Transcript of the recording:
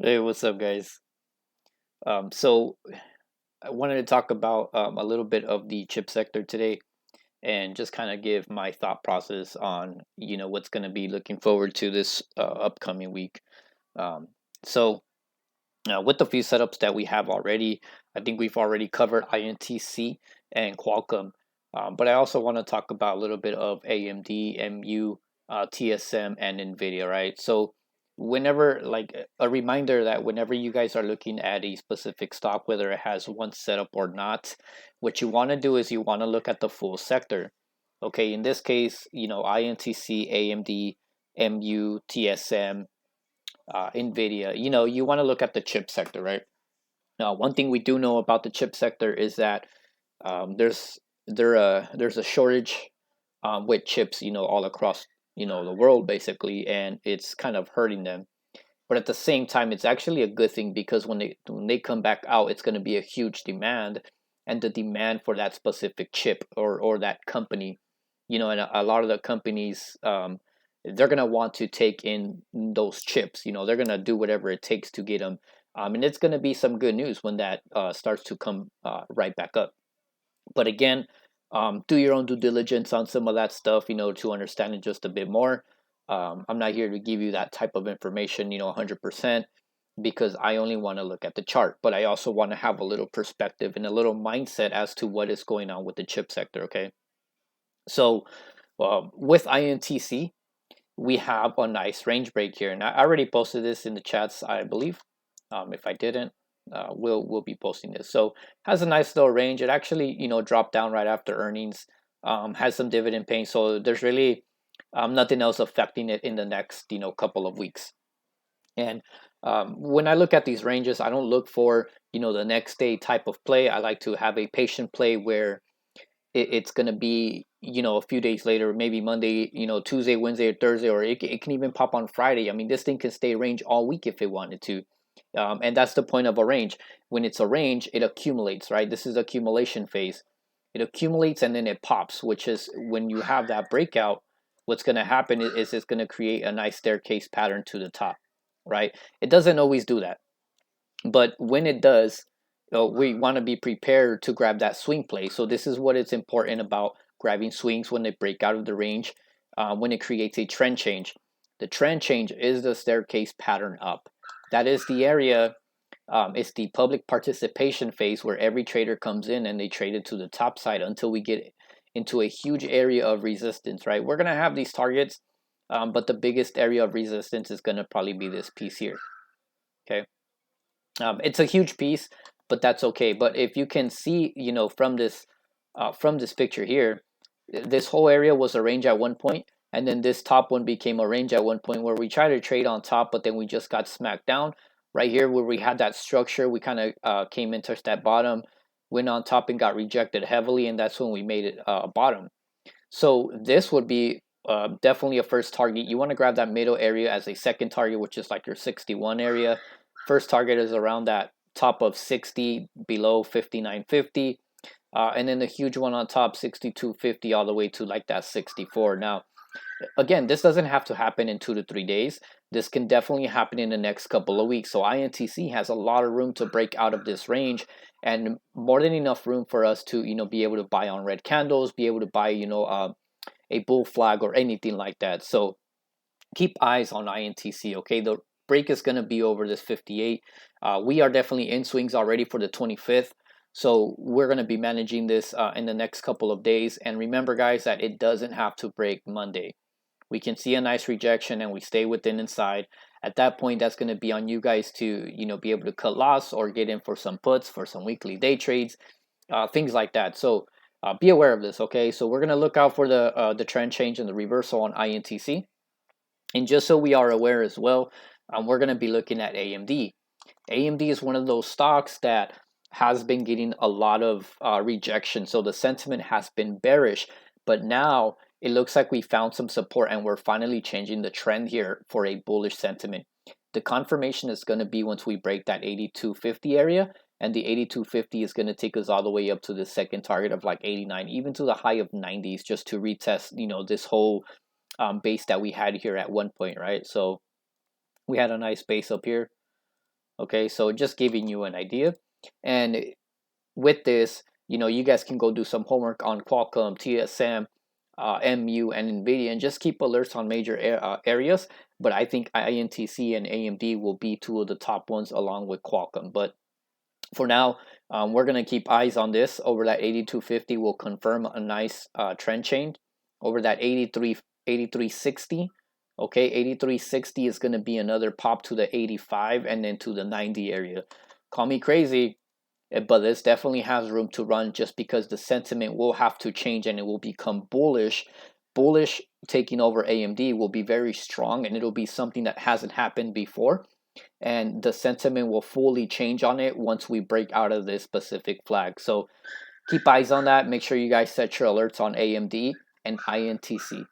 Hey, what's up, guys? So I wanted to talk about a little bit of the chip sector today and just kind of give my thought process on, what's going to be looking forward to this upcoming week. Um, so with the few setups that we have already, I think we've already covered INTC and Qualcomm. But I also want to talk about a little bit of AMD, MU, TSM, and NVIDIA, right? So whenever, like a reminder that whenever you guys are looking at a specific stock, whether it has one setup or not, what you want to do is you want to look at the full sector. Okay, in this case, INTC, AMD, MU, TSM, Nvidia. You want to look at the chip sector, right? Now, one thing we do know about the chip sector is that there's a shortage with chips, all across the world basically, and it's kind of hurting them. But at the same time, it's actually a good thing because when they come back out, it's going to be a huge demand, and the demand for that specific chip or that company, and a lot of the companies, they're going to want to take in those chips. They're going to do whatever it takes to get them, and it's going to be some good news when that starts to come right back up. But again, do your own due diligence on some of that stuff, to understand it just a bit more. I'm not here to give you that type of information, 100%, because I only want to look at the chart, but I also want to have a little perspective and a little mindset as to what is going on with the chip sector. Okay. So with INTC, we have a nice range break here. And I already posted this in the chats, I believe. If I didn't, we'll be posting this. So has a nice little range. It actually dropped down right after earnings. Has some dividend paying, so there's really nothing else affecting it in the next couple of weeks. And when I look at these ranges, I don't look for the next day type of play. I like to have a patient play where it's going to be a few days later, maybe Monday, Tuesday, Wednesday, or Thursday, or it can even pop on Friday. I mean, this thing can stay range all week if it wanted to. And that's the point of a range. When it's a range, it accumulates, right? This is accumulation phase. It accumulates and then it pops, which is when you have that breakout, what's going to happen is it's going to create a nice staircase pattern to the top, right? It doesn't always do that, but when it does, we want to be prepared to grab that swing play. So this is what it's important about grabbing swings when they break out of the range, when it creates a trend change. The trend change is the staircase pattern up. That is the area. It's the public participation phase where every trader comes in and they trade it to the top side until we get into a huge area of resistance. Right, we're gonna have these targets, but the biggest area of resistance is gonna probably be this piece here. Okay. It's a huge piece, but that's okay. But if you can see, from this picture here, this whole area was a range at one point, and then this top one became a range at one point where we tried to trade on top, but then we just got smacked down. Right here, where we had that structure, we kind of came in, touched that bottom, went on top, and got rejected heavily, and that's when we made it a bottom. So this would be definitely a first target. You want to grab that middle area as a second target, which is like your 61 area. First target is around that top of 60, below 59.50. And then the huge one on top, 62.50, all the way to like that 64. Now, again, this doesn't have to happen in 2 to 3 days. This can definitely happen in the next couple of weeks. So INTC has a lot of room to break out of this range, and more than enough room for us to be able to buy on red candles, be able to buy a bull flag or anything like that. So keep eyes on INTC. Okay, the break is going to be over this 58. We are definitely in swings already for the 25th. So we're going to be managing this in the next couple of days. And remember, guys, that it doesn't have to break Monday. We can see a nice rejection and we stay within inside. At that point, that's going to be on you guys to be able to cut loss or get in for some puts, for some weekly day trades, things like that. So be aware of this. Okay, so we're going to look out for the trend change and the reversal on INTC. And just so we are aware as well, we're going to be looking at AMD. AMD is one of those stocks that has been getting a lot of rejection. So the sentiment has been bearish, but now it looks like we found some support and we're finally changing the trend here for a bullish sentiment. The confirmation is going to be once we break that 82.50 area, and the 82.50 is going to take us all the way up to the second target of like 89, even to the high of 90s, just to retest this whole base that we had here at one point, right? So we had a nice base up here. Okay, so just giving you an idea. And with this, you guys can go do some homework on Qualcomm, TSM, MU, and NVIDIA, and just keep alerts on major areas. But I think INTC and AMD will be two of the top ones along with Qualcomm. But for now, we're going to keep eyes on this. Over that 8250 will confirm a nice trend change. Over that 8360, okay, 8360 is going to be another pop to the 85 and then to the 90 area. Call me crazy, but this definitely has room to run just because the sentiment will have to change and it will become bullish. Bullish taking over AMD will be very strong, and it'll be something that hasn't happened before, and the sentiment will fully change on it once we break out of this specific flag. So keep eyes on that. Make sure you guys set your alerts on AMD and INTC.